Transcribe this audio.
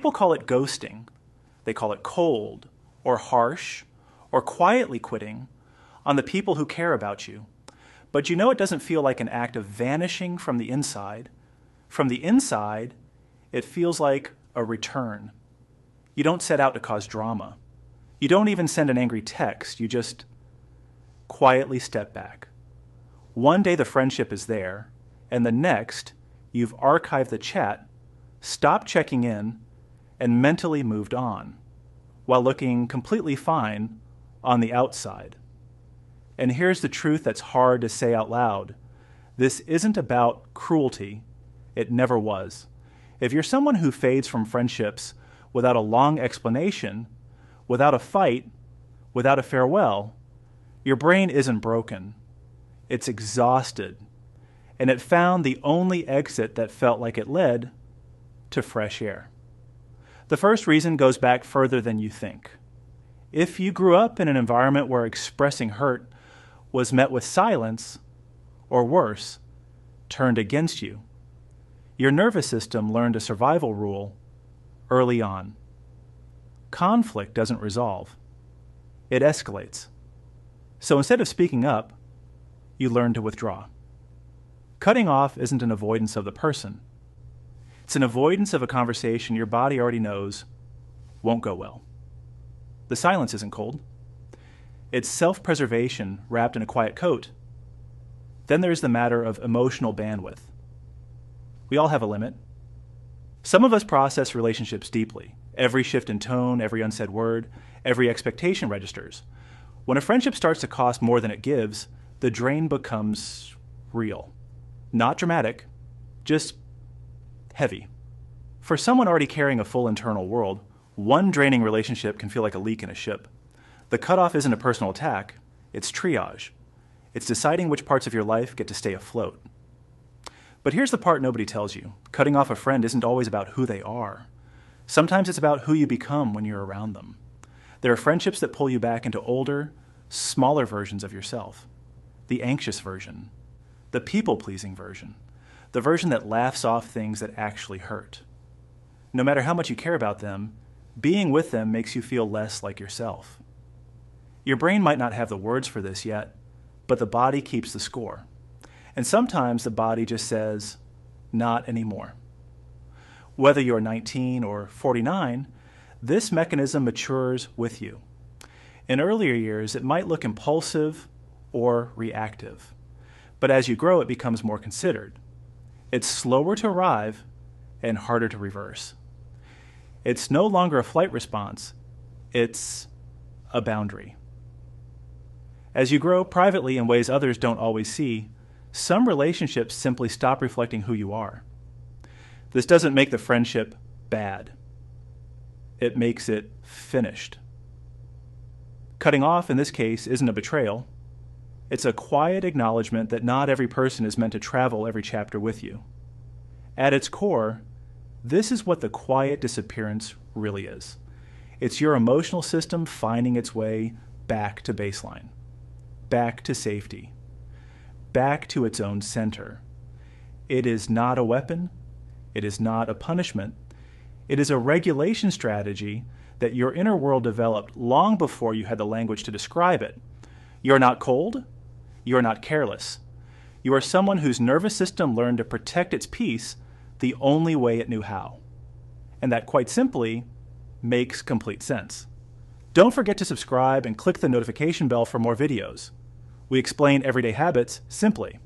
people call it ghosting. They call it cold or harsh or quietly quitting on the people who care about you. But you know it doesn't feel like an act of vanishing from the inside. From the inside, it feels like a return. You don't set out to cause drama. You don't even send an angry text. You just quietly step back. One day the friendship is there, and the next, you've archived the chat, stopped checking in, and mentally moved on, while looking completely fine on the outside. And here's the truth that's hard to say out loud. This isn't about cruelty. It never was. If you're someone who fades from friendships without a long explanation, without a fight, without a farewell, your brain isn't broken. It's exhausted. And it found the only exit that felt like it led to fresh air. The first reason goes back further than you think. If you grew up in an environment where expressing hurt was met with silence, or worse, turned against you, your nervous system learned a survival rule early on. Conflict doesn't resolve. It escalates. So instead of speaking up, you learn to withdraw. Cutting off isn't an avoidance of the person. It's an avoidance of a conversation your body already knows won't go well. The silence isn't cold. It's self-preservation wrapped in a quiet coat. Then there's the matter of emotional bandwidth. We all have a limit. Some of us process relationships deeply. Every shift in tone, every unsaid word, every expectation registers. When a friendship starts to cost more than it gives, the drain becomes real. Not dramatic, just heavy. For someone already carrying a full internal world, one draining relationship can feel like a leak in a ship. The cutoff isn't a personal attack, it's triage. It's deciding which parts of your life get to stay afloat. But here's the part nobody tells you. Cutting off a friend isn't always about who they are. Sometimes it's about who you become when you're around them. There are friendships that pull you back into older, smaller versions of yourself. The anxious version, the people-pleasing version, the version that laughs off things that actually hurt. No matter how much you care about them, being with them makes you feel less like yourself. Your brain might not have the words for this yet, but the body keeps the score. And sometimes the body just says, not anymore. Whether you're 19 or 49, this mechanism matures with you. In earlier years, it might look impulsive or reactive. But as you grow, it becomes more considered. It's slower to arrive and harder to reverse. It's no longer a flight response. It's a boundary. As you grow privately in ways others don't always see, some relationships simply stop reflecting who you are. This doesn't make the friendship bad. It makes it finished. Cutting off, in this case, isn't a betrayal. It's a quiet acknowledgement that not every person is meant to travel every chapter with you. At its core, this is what the quiet disappearance really is. It's your emotional system finding its way back to baseline, back to safety, back to its own center. It is not a weapon. It is not a punishment. It is a regulation strategy that your inner world developed long before you had the language to describe it. You're not cold. You're not careless. You are someone whose nervous system learned to protect its peace the only way it knew how. And that, quite simply, makes complete sense. Don't forget to subscribe and click the notification bell for more videos. We explain everyday habits simply.